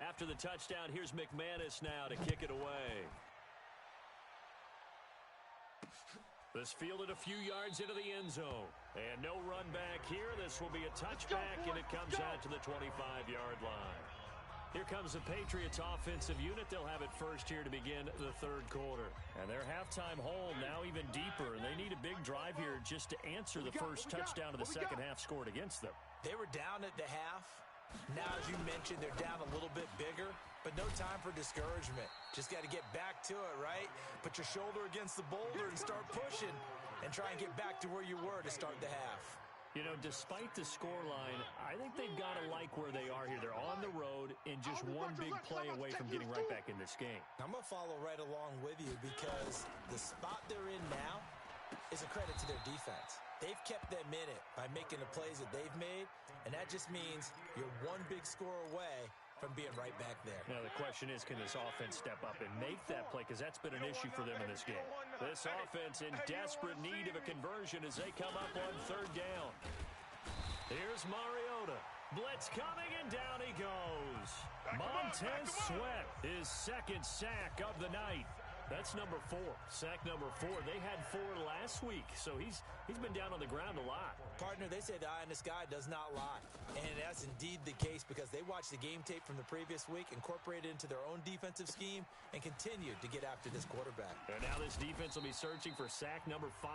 After the touchdown, here's McManus now to kick it away. This fielded a few yards into the end zone. And no run back here. This will be a touchback, and it comes out to the 25-yard line. Here comes the Patriots offensive unit. They'll have it first here to begin the third quarter. And their halftime hole now even deeper, and they need a big drive here just to answer the first touchdown of the second half scored against them. They were down at the half. Now, as you mentioned, they're down a little bit bigger, but no time for discouragement. Just got to get back to it, right? Put your shoulder against the boulder and start pushing and try and get back to where you were to start the half. You know, despite the scoreline, I think they've got to like where they are here. They're on the road and just one big play away from getting right back in this game. I'm going to follow right along with you because the spot they're in now is a credit to their defense. They've kept them in it by making the plays that they've made, and that just means you're one big score away from being right back there. Now, the question is, can this offense step up and make that play? Because that's been an issue for them in this game. This offense in desperate need of a conversion as they come up on third down. Here's Mariota. Blitz coming, and down he goes. Montez Sweat, his second sack of the night. That's number 4. Sack number 4. They had 4 last week, so he's been down on the ground a lot. Partner, they say the eye in the sky does not lie. And that's indeed the case because they watched the game tape from the previous week, incorporated it into their own defensive scheme, and continued to get after this quarterback. And now this defense will be searching for sack number 5.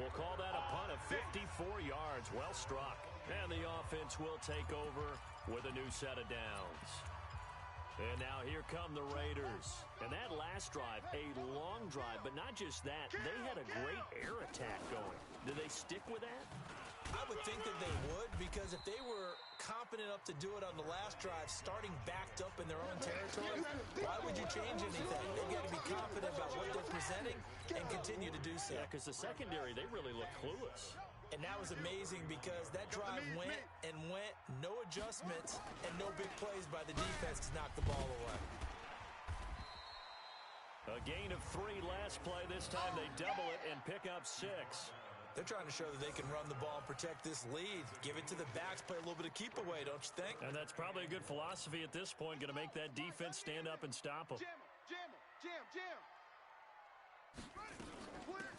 We'll call that a punt of 54 yards. Well struck. And the offense will take over with a new set of downs. And now here come the Raiders. And that last drive, a long drive, but not just that. They had a great air attack going. Did they stick with that? I would think that they would, because if they were confident enough to do it on the last drive, starting backed up in their own territory, why would you change anything? They've got to be confident about what they're presenting and continue to do so. Yeah, because the secondary, they really look clueless. And that was amazing because that drive went and went, no adjustments, and no big plays by the defense to knock the ball away. A gain of 3 last play. This time they double it and pick up 6. They're trying to show that they can run the ball and protect this lead. Give it to the backs, play a little bit of keep away, don't you think? And that's probably a good philosophy at this point, going to make that defense stand up and stop them. Jam.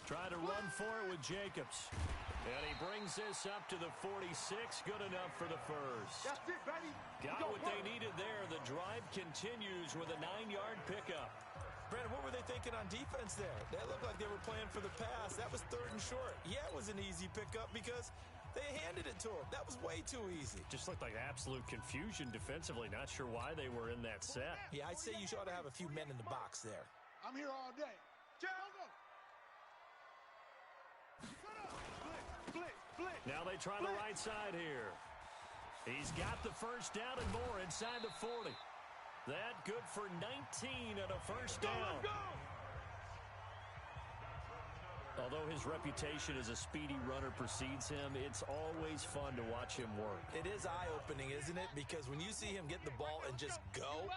Try to run for it with Jacobs. And he brings this up to the 46. Good enough for the first. That's it, baby. Got what they needed there. The drive continues with a 9-yard pickup. Brandon, what were they thinking on defense there? That looked like they were playing for the pass. That was 3rd and short. Yeah, it was an easy pickup because they handed it to him. That was way too easy. Just looked like absolute confusion defensively. Not sure why they were in that set. Yeah, I'd say you ought to have a few men in the box there. I'm here all day. Go. Blitz. Now they try the right side here. He's got the first down and more inside the 40. That good for 19 and a first down. Although his reputation as a speedy runner precedes him, it's always fun to watch him work. It is eye-opening, isn't it? Because when you see him get the ball and just go,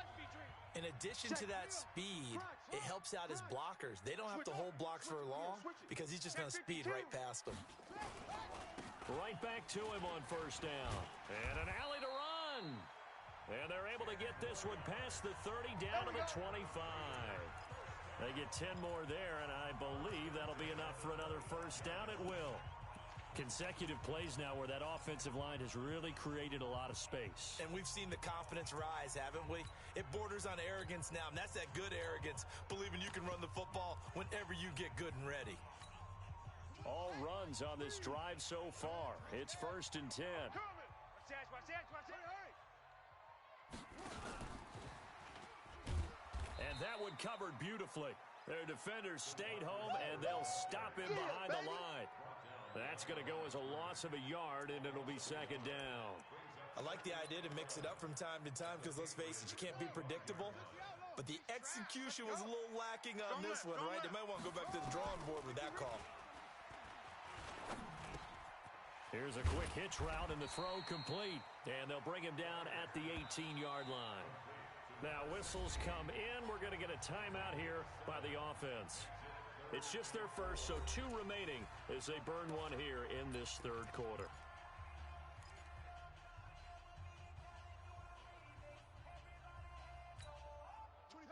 in addition to that speed, it helps out his blockers. They don't have to hold blocks for long because he's just going to speed right past them. Right back to him on first down. And an alley to run. And they're able to get this one past the 30 down to the 25. They get 10 more there, and I believe that'll be enough for another first down. It will. Consecutive plays now where that offensive line has really created a lot of space. And we've seen the confidence rise, haven't we? It borders on arrogance now, and that's that good arrogance, believing you can run the football whenever you get good and ready. All runs on this drive so far. It's 1st and 10. Watch that. And that one covered beautifully. Their defenders stayed home, and they'll stop him behind the line. That's going to go as a loss of a yard, and it'll be 2nd down. I like the idea to mix it up from time to time because, let's face it, you can't be predictable. But the execution was a little lacking on this one, right? They might want to go back to the drawing board with that call. Here's a quick hitch route, and the throw complete. And they'll bring him down at the 18-yard line. Now, whistles come in. We're going to get a timeout here by the offense. It's just their first, so 2 remaining as they burn one here in this 3rd quarter.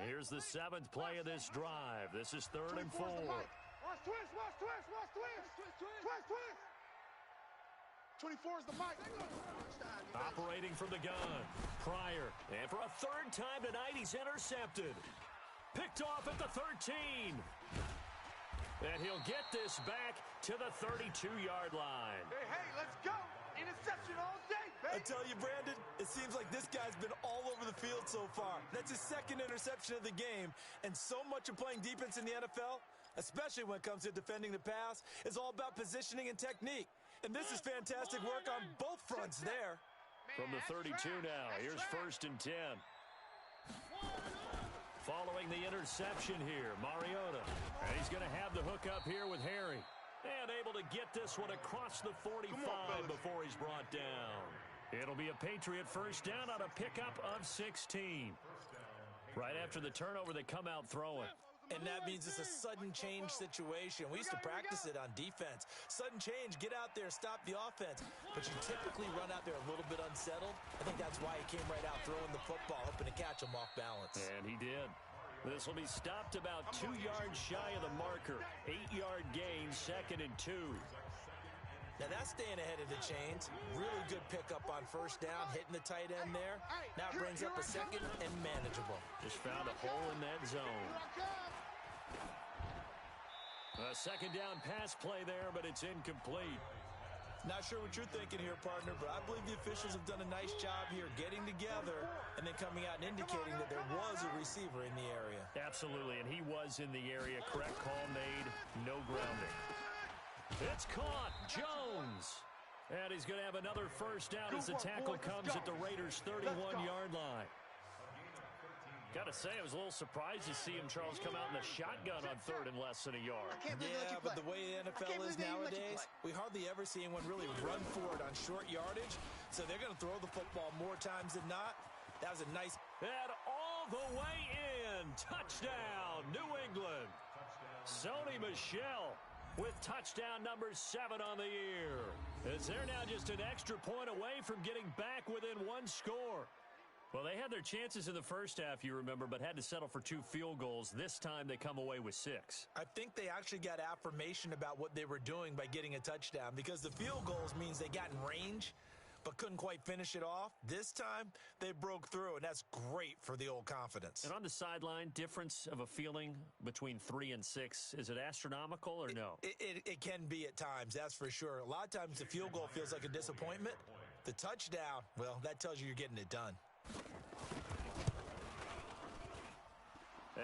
Here's the 7th play of this drive. This is 3rd and 4. Watch twist, watch twist, watch twist. Twist, twist. 24 is the mic. Operating from the gun. Pryor. And for a 3rd time tonight, he's intercepted. Picked off at the 13. And he'll get this back to the 32-yard line. Hey, let's go. Interception all day, baby. I tell you, Brandon, it seems like this guy's been all over the field so far. That's his 2nd interception of the game. And so much of playing defense in the NFL, especially when it comes to defending the pass, is all about positioning and technique. And this is fantastic work on both fronts there. From the 32 now, here's 1st and 10. Following the interception here, Mariota. And he's going to have the hook up here with Harry. And able to get this one across the 45 before he's brought down. It'll be a Patriot 1st down on a pickup of 16. Right after the turnover, they come out throwing. And that means it's a sudden change situation. We used to practice it on defense. Sudden change, get out there, stop the offense. But you typically run out there a little bit unsettled. I think that's why he came right out throwing the football, hoping to catch him off balance. And he did. This will be stopped about 2 yards shy of the marker. 8-yard gain, 2nd and 2. Now that's staying ahead of the chains. Really good pickup on 1st down, hitting the tight end there. Now brings up a 2nd and manageable. Just found a hole in that zone. A 2nd down pass play there, but it's incomplete. Not sure what you're thinking here, partner, but I believe the officials have done a nice job here getting together and then coming out and indicating that there was a receiver in the area. Absolutely, and he was in the area. Correct call made. No grounding. It's caught. Jones. And he's going to have another 1st down as the tackle comes at the Raiders' 31-yard line. Got to say, I was a little surprised to see him, Charles, come out in the shotgun on 3rd and less than a yard. Yeah, but the way the NFL is nowadays, we hardly ever see anyone really run for it on short yardage. So they're going to throw the football more times than not. That was a nice... And all the way in. Touchdown, New England. Sony Michel with touchdown number 7 on the year. As they're now just an extra point away from getting back within 1 score. Well, they had their chances in the 1st half, you remember, but had to settle for 2 field goals. This time they come away with 6. I think they actually got affirmation about what they were doing by getting a touchdown because the field goals means they got in range but couldn't quite finish it off. This time they broke through, and that's great for the old confidence. And on the sideline, difference of a feeling between 3 and 6, is it astronomical or no? It can be at times, that's for sure. A lot of times the field goal feels like a disappointment. The touchdown, well, that tells you you're getting it done.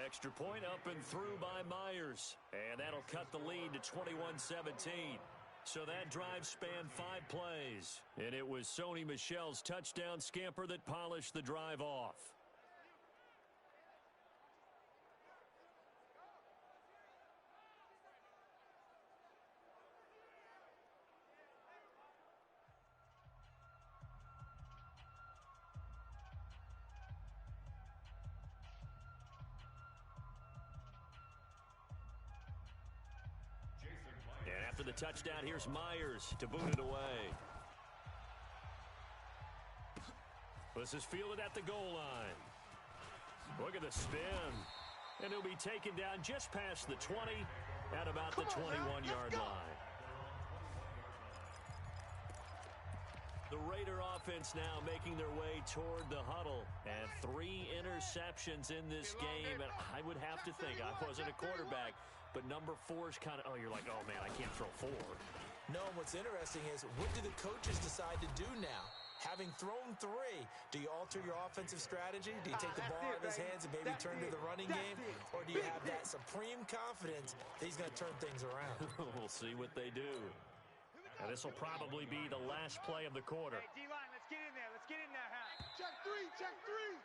Extra point up and through by Myers. And that'll cut the lead to 21-17. So that drive spanned 5 plays. And it was Sony Michel's touchdown scamper that polished the drive off. After the touchdown, here's Myers to boot it away. This is fielded at the goal line. Look at the spin. And he'll be taken down just past the 20 at about the 21-yard line. The Raider offense now making their way toward the huddle. And 3 interceptions in this game. And I would have to think, I wasn't a quarterback, but number 4 is kind of, you're like, oh, man, I can't throw 4. No, what's interesting is, what do the coaches decide to do now? Having thrown 3, do you alter your offensive strategy? Do you take the ball out of his hands and maybe turn to the running game? Or do you have that supreme confidence that he's going to turn things around? We'll see what they do. And this will probably be the last play of the quarter. Hey, D-line, let's get in there. Let's get in there, Hal. Check 3, check 3.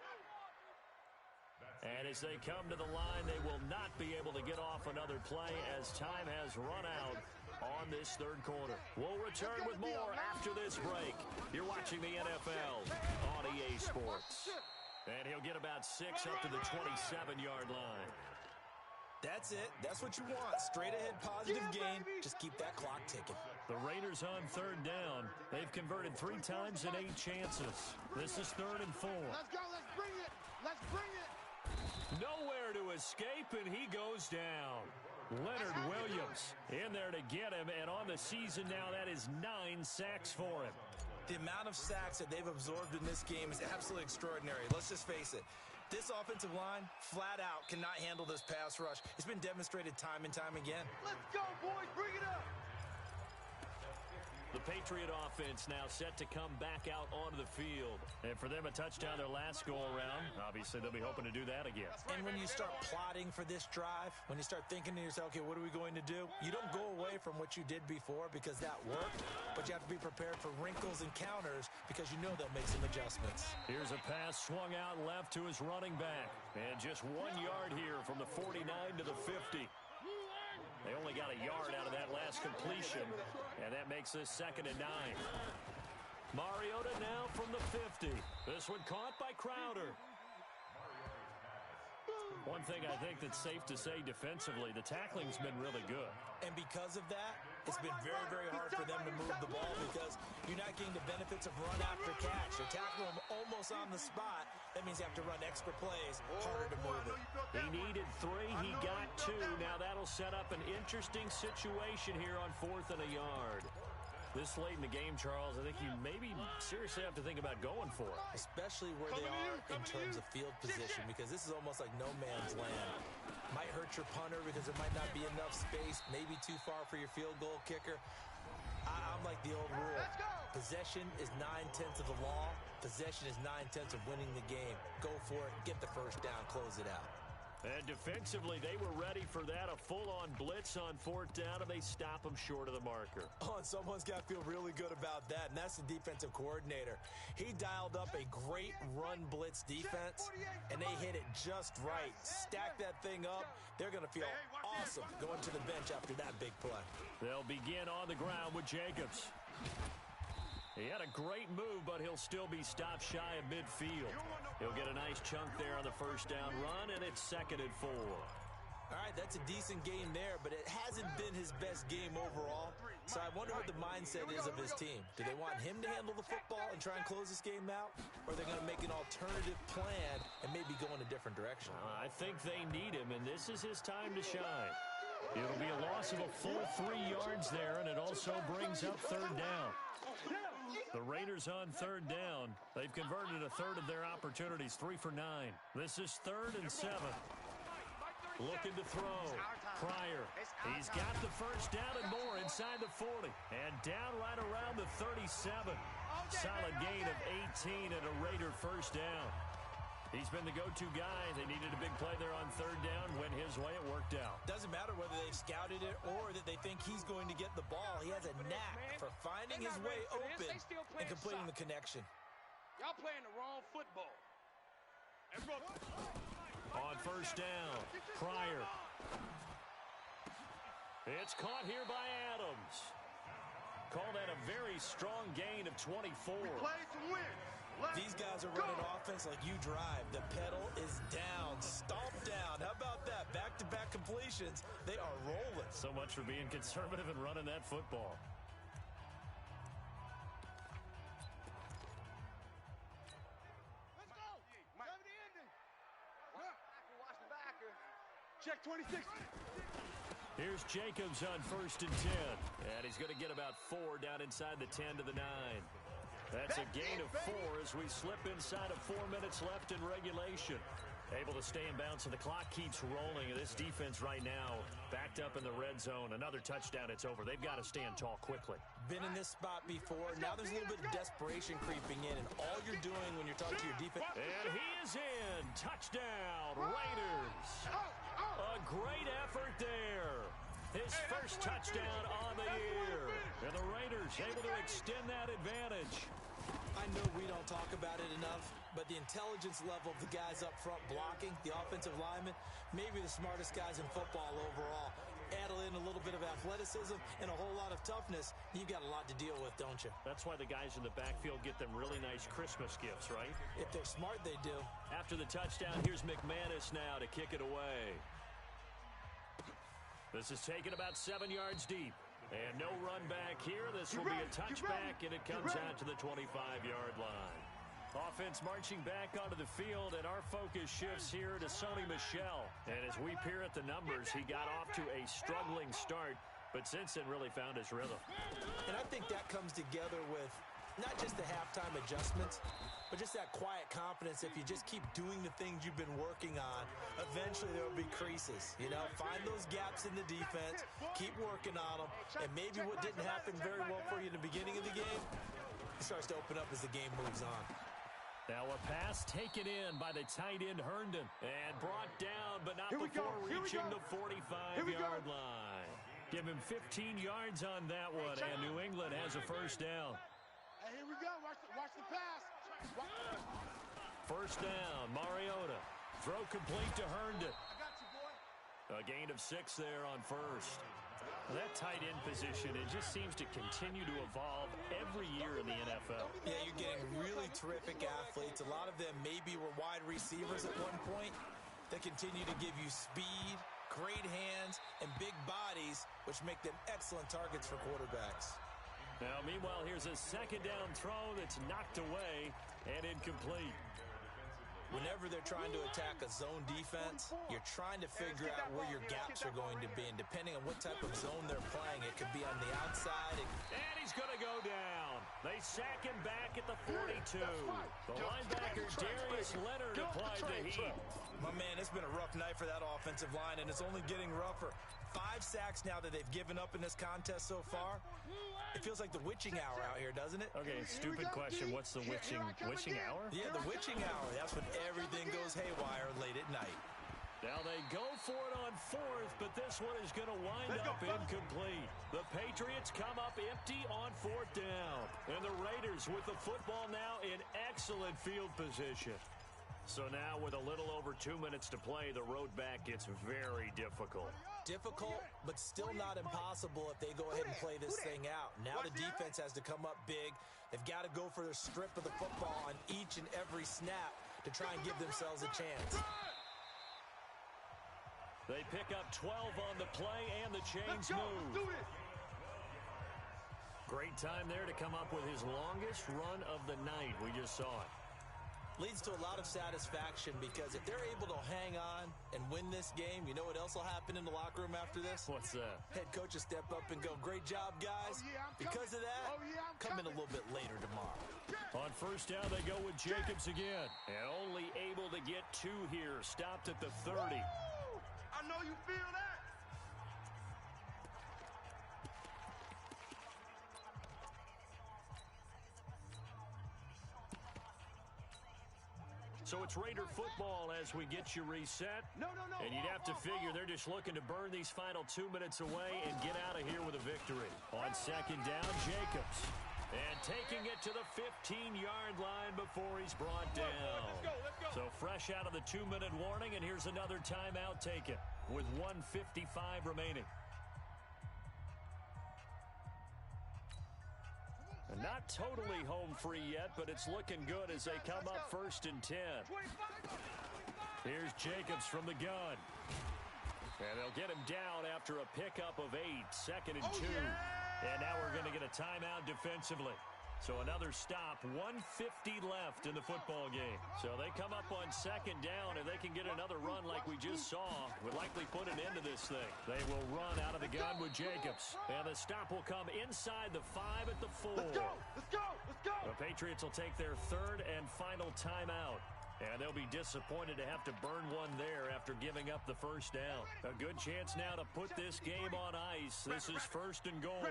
And as they come to the line, they will not be able to get off another play as time has run out on this 3rd quarter. We'll return with more after this break. You're watching the NFL on EA Sports. And he'll get about 6 up to the 27-yard line. That's it. That's what you want. Straight ahead positive gain. Just keep that clock ticking. The Raiders on 3rd down. They've converted 3 times in 8 chances. This is 3rd and 4. Let's go. Let's bring it. Let's bring it. Nowhere to escape, and he goes down. Leonard Williams in there to get him, and on the season now, that is 9 sacks for him. The amount of sacks that they've absorbed in this game is absolutely extraordinary. Let's just face it. This offensive line, flat out, cannot handle this pass rush. It's been demonstrated time and time again. Let's go, boys. Bring it up. The Patriot offense now set to come back out onto the field. And for them, a touchdown their last go-around. Obviously, they'll be hoping to do that again. And when you start plotting for this drive, when you start thinking to yourself, okay, what are we going to do? You don't go away from what you did before because that worked, but you have to be prepared for wrinkles and counters because you know they'll make some adjustments. Here's a pass swung out left to his running back. And just 1 yard here from the 49 to the 50. They only got a yard out of that last completion, and that makes this 2nd and 9. Mariota now from the 50. This one caught by Crowder. One thing I think that's safe to say defensively, the tackling's been really good. And because of that, it's been very, very hard for them to move the ball because you're not getting the benefits of run after catch. You're tackling them almost on the spot. That means you have to run extra plays, harder to move it. He needed 3. He got 2. Now that'll set up an interesting situation here on 4th and a yard. This late in the game, Charles, I think you maybe seriously have to think about going for it. Especially where they are in terms of field position, because this is almost like no man's land. Might hurt your punter because there might not be enough space, maybe too far for your field goal kicker. I'm like the old rule. Possession is 9/10 of the law. Possession is 9/10 of winning the game. Go for it, get the first down, close it out. And defensively, they were ready for that. A full-on blitz on 4th down, and they stop them short of the marker. Oh, and someone's got to feel really good about that, and that's the defensive coordinator. He dialed up a great run blitz defense, and they hit it just right. Stack that thing up. They're going to feel awesome going to the bench after that big play. They'll begin on the ground with Jacobs. He had a great move, but he'll still be stopped shy of midfield. He'll get a nice chunk there on the first down run, and it's 2nd and 4. All right, that's a decent game there, but it hasn't been his best game overall. So I wonder what the mindset is of his team. Do they want him to handle the football and try and close this game out? Or are they going to make an alternative plan and maybe go in a different direction? I think they need him, and this is his time to shine. It'll be a loss of a full 3 yards there, and it also brings up 3rd down. The Raiders on 3rd down. They've converted a 1/3 of their opportunities, 3 for 9. This is 3rd and 7. Looking to throw. Pryor. He's got the first down and more inside the 40. And down right around the 37. Solid gain of 18 and a Raider first down. He's been the go-to guy. They needed a big play there on 3rd down. Went his way. It worked out. Doesn't matter whether they've scouted it or that they think he's going to get the ball. He has a knack for finding his way open and completing the connection. Y'all playing the wrong football. On 1st down, Pryor. It's caught here by Adams. Call that a very strong gain of 24. Play to win. These guys are running offense like you drive. The pedal is down, stomp down. How about that? Back-to-back completions. They are rolling. So much for being conservative and running that football. Let's go. Come to the ending. Watch the backer. Check 26. Here's Jacobs on 1st and 10. And he's going to get about 4 down inside the 10 to the 9. That's a gain of 4 as we slip inside of 4 minutes left in regulation. Able to stay in bounds, and the clock keeps rolling. This defense right now backed up in the red zone. Another touchdown, it's over. They've got to stand tall quickly. Been in this spot before. Now there's a little bit of desperation creeping in, and all you're doing when you're talking to your defense. And he is in. Touchdown, Raiders. A great effort there. His first touchdown on the year. And the Raiders able to extend that advantage. I know we don't talk about it enough, but the intelligence level of the guys up front blocking, the offensive linemen, maybe the smartest guys in football overall. Add in a little bit of athleticism and a whole lot of toughness, you've got a lot to deal with, don't you? That's why the guys in the backfield get them really nice Christmas gifts, right? If they're smart, they do. After the touchdown, here's McManus now to kick it away. This is taken about 7 yards deep. And no run back here. This will be a touchback, and it comes out to the 25-yard line. Offense marching back onto the field, and our focus shifts here to Sony Michel. And as we peer at the numbers, he got off to a struggling start, but since then really found his rhythm. And I think that comes together with not just the halftime adjustments, but just that quiet confidence. If you just keep doing the things you've been working on, eventually there will be creases. You know, find those gaps in the defense, keep working on them, and maybe what didn't happen very well for you in the beginning of the game, it starts to open up as the game moves on. Now a pass taken in by the tight end Herndon and brought down, but not before reaching the 45-yard line. Give him 15 yards on that one, and New England has a first down. Hey, here we go. Watch the pass. First down, Mariota. Throw complete to Herndon. I got you, boy. A gain of 6 there on first. That tight end position, it just seems to continue to evolve every year in the NFL. Yeah, you're getting really terrific athletes. A lot of them maybe were wide receivers at one point. They continue to give you speed, great hands, and big bodies, which make them excellent targets for quarterbacks. Now, meanwhile, here's a second down throw that's knocked away and incomplete. Whenever they're trying to attack a zone defense, you're trying to figure out where your gaps are going to be. And depending on what type of zone they're playing, it could be on the outside. And he's going to go down. They sack him back at the 42. The linebacker, Darius Leonard, applied the heat. My man, it's been a rough night for that offensive line, and it's only getting rougher. 5 sacks now that they've given up in this contest so far. It feels like the witching hour out here, doesn't it? Okay, stupid question. What's the witching hour? Yeah, the witching hour. That's when everything goes haywire late at night. Now they go for it on fourth, but this one is going to wind up incomplete. The Patriots come up empty on fourth down. And the Raiders with the football now in excellent field position. So now with a little over 2 minutes to play, the road back gets very difficult. Difficult, but still not impossible if they go ahead and play this thing out. Now the defense has to come up big. They've got to go for their strip of the football on each and every snap to try and give themselves a chance. They pick up 12 on the play, and the chains move. Great time there to come up with his longest run of the night. We just saw it. Leads to a lot of satisfaction because if they're able to hang on and win this game, you know what else will happen in the locker room after this? What's that? Head coach will step up and go, great job, guys. Because of that, come in a little bit later tomorrow. On first down, they go with Jacobs again. And only able to get 2 here. Stopped at the 30. I know you feel that. So it's Raider football as we get you reset. And you'd have to figure they're just looking to burn these final 2 minutes away and get out of here with a victory. On second down, Jacobs. And taking it to the 15-yard line before he's brought down. Let's go. So fresh out of the 2-minute warning, and here's another timeout taken with 1:55 remaining. Not totally home free yet, but it's looking good as they come up 1st and 10. Here's Jacobs from the gun. And they'll get him down after a pickup of 8, 2nd and 2. And now we're going to get a timeout defensively. So another stop, 1:50 left in the football game. So they come up on second down, and they can get another run like we just saw. Would likely put an end to this thing. They will run out of the gun with Jacobs. And the stop will come inside the 5 at the 4. Let's go. The Patriots will take their 3rd and final timeout. And they'll be disappointed to have to burn one there after giving up the first down. A good chance now to put this game on ice. This is 1st and goal.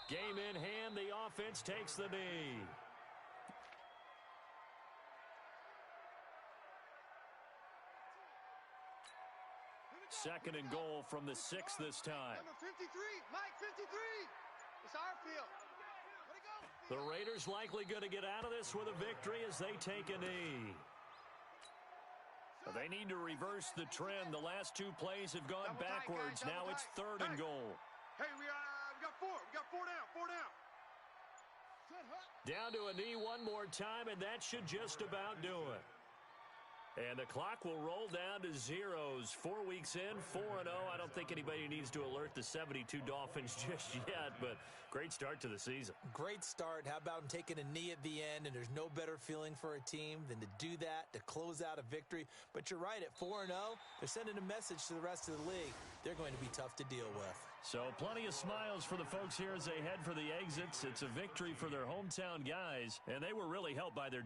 Game in hand, the offense takes the knee. Second and goal from the 6 this time. Number 53, Mike 53. It's our field. The Raiders likely going to get out of this with a victory as they take a knee. But they need to reverse the trend. The last 2 plays have gone backwards. Now it's 3rd and goal. Hey, we got 4. We got 4 down. 4 down. Down to a knee one more time, and that should just about do it. And the clock will roll down to zeros. 4 weeks in, 4-0. I don't think anybody needs to alert the 72 Dolphins just yet, but great start to the season. Great start. How about him taking a knee at the end? And there's no better feeling for a team than to do that, to close out a victory. But you're right, at 4-0, they're sending a message to the rest of the league. They're going to be tough to deal with. So plenty of smiles for the folks here as they head for the exits. It's a victory for their hometown guys, and they were really helped by their